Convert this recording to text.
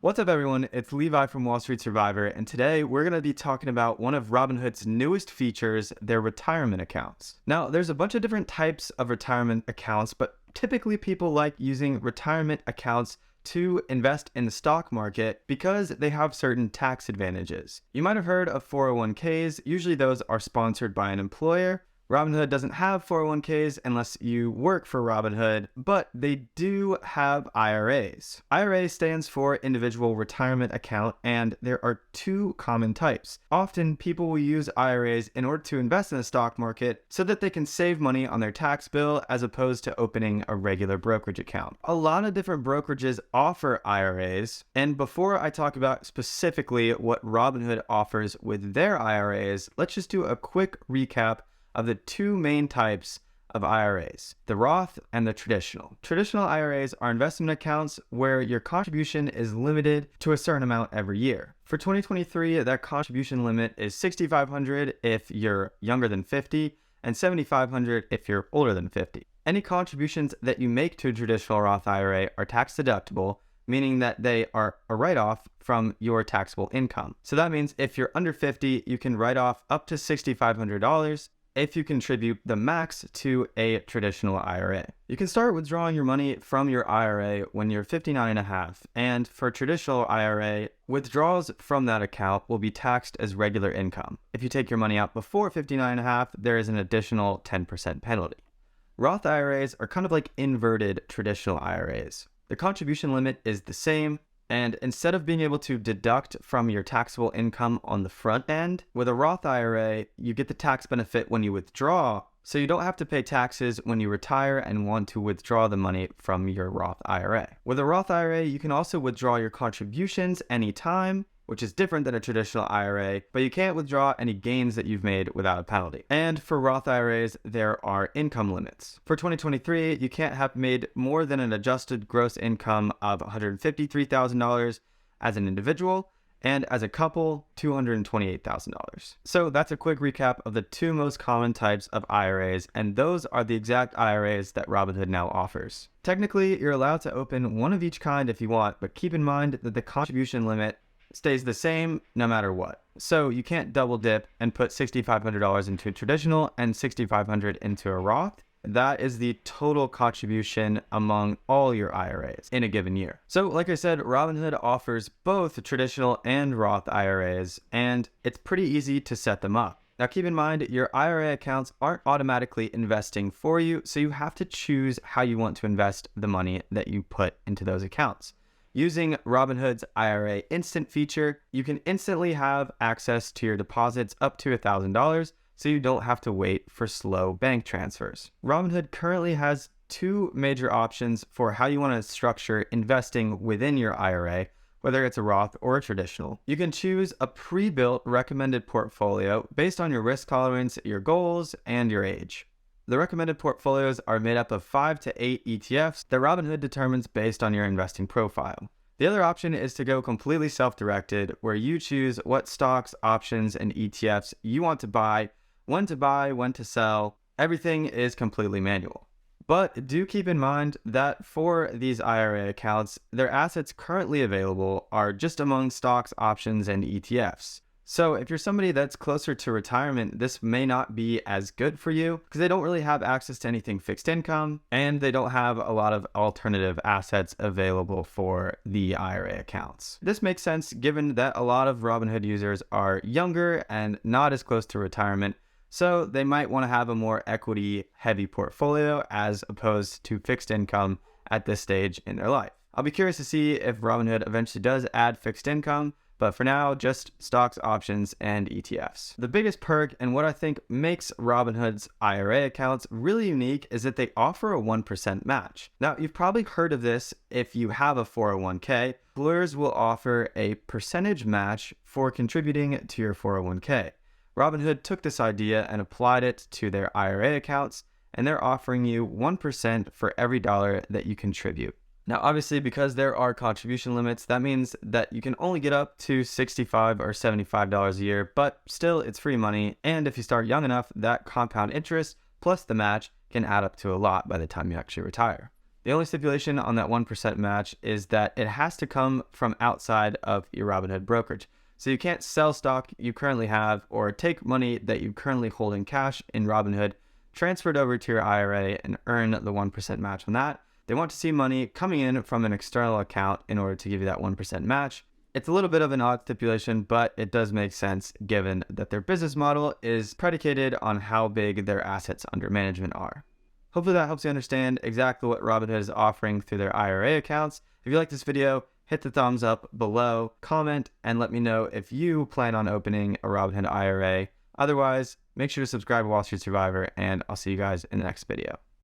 What's up, everyone? It's Levi from Wall Street Survivor, and today we're going to be talking about one of Robinhood's newest features, their retirement accounts. Now, there's a bunch of different types of retirement accounts, but typically people like using retirement accounts to invest in the stock market because they have certain tax advantages. You might have heard of 401ks. Usually those are sponsored by an employer. Robinhood doesn't have 401ks unless you work for Robinhood, but they do have IRAs. IRA stands for Individual Retirement Account, and there are two common types. Often, people will use IRAs in order to invest in the stock market so that they can save money on their tax bill as opposed to opening a regular brokerage account. A lot of different brokerages offer IRAs, and before I talk about specifically what Robinhood offers with their IRAs, let's just do a quick recap of the two main types of IRAs, the Roth and the traditional. Traditional IRAs are investment accounts where your contribution is limited to a certain amount every year. For 2023, that contribution limit is $6,500 if you're younger than 50 and $7,500 if you're older than 50. Any contributions that you make to a traditional Roth IRA are tax deductible, meaning that they are a write-off from your taxable income. So that means if you're under 50, you can write off up to $6,500 if you contribute the max to a traditional IRA. You can start withdrawing your money from your IRA when you're 59 and a half, and for traditional IRA, withdrawals from that account will be taxed as regular income. If you take your money out before 59 and a half, there is an additional 10% penalty. Roth IRAs are kind of like inverted traditional IRAs. The contribution limit is the same, and instead of being able to deduct from your taxable income on the front end, with a Roth IRA, you get the tax benefit when you withdraw, so you don't have to pay taxes when you retire and want to withdraw the money from your Roth IRA. With a Roth IRA, you can also withdraw your contributions anytime, which is different than a traditional IRA, but you can't withdraw any gains that you've made without a penalty. And for Roth IRAs, there are income limits. For 2023, you can't have made more than an adjusted gross income of $153,000 as an individual, and as a couple, $228,000. So that's a quick recap of the two most common types of IRAs, and those are the exact IRAs that Robinhood now offers. Technically, you're allowed to open one of each kind if you want, but keep in mind that the contribution limit stays the same no matter what. So you can't double dip and put $6,500 into a traditional and $6,500 into a Roth. That is the total contribution among all your IRAs in a given year. So like I said, Robinhood offers both traditional and Roth IRAs, and it's pretty easy to set them up. Now keep in mind, your IRA accounts aren't automatically investing for you, so you have to choose how you want to invest the money that you put into those accounts. Using Robinhood's IRA Instant feature, you can instantly have access to your deposits up to $1,000, so you don't have to wait for slow bank transfers. Robinhood currently has two major options for how you want to structure investing within your IRA, whether it's a Roth or a traditional. You can choose a pre-built recommended portfolio based on your risk tolerance, your goals, and your age. The recommended portfolios are made up of 5 to 8 ETFs that Robinhood determines based on your investing profile. The other option is to go completely self-directed, where you choose what stocks, options, and ETFs you want to buy, when to sell. Everything is completely manual. But do keep in mind that for these IRA accounts, their assets currently available are just among stocks, options, and ETFs. So if you're somebody that's closer to retirement, this may not be as good for you because they don't really have access to anything fixed income, and they don't have a lot of alternative assets available for the IRA accounts. This makes sense given that a lot of Robinhood users are younger and not as close to retirement, so they might want to have a more equity-heavy portfolio as opposed to fixed income at this stage in their life. I'll be curious to see if Robinhood eventually does add fixed income, but for now, just stocks, options, and ETFs. The biggest perk and what I think makes Robinhood's IRA accounts really unique is that they offer a 1% match. Now, you've probably heard of this if you have a 401k. Employers will offer a percentage match for contributing to your 401k. Robinhood took this idea and applied it to their IRA accounts, and they're offering you 1% for every dollar that you contribute. Now, obviously, because there are contribution limits, that means that you can only get up to $65 or $75 a year, but still, it's free money. And if you start young enough, that compound interest plus the match can add up to a lot by the time you actually retire. The only stipulation on that 1% match is that it has to come from outside of your Robinhood brokerage. So you can't sell stock you currently have or take money that you currently hold in cash in Robinhood, transfer it over to your IRA, and earn the 1% match on that. They want to see money coming in from an external account in order to give you that 1% match. It's a little bit of an odd stipulation, but it does make sense given that their business model is predicated on how big their assets under management are. Hopefully that helps you understand exactly what Robinhood is offering through their IRA accounts. If you like this video, hit the thumbs up below, comment, and let me know if you plan on opening a Robinhood IRA. Otherwise, make sure to subscribe to Wall Street Survivor, and I'll see you guys in the next video.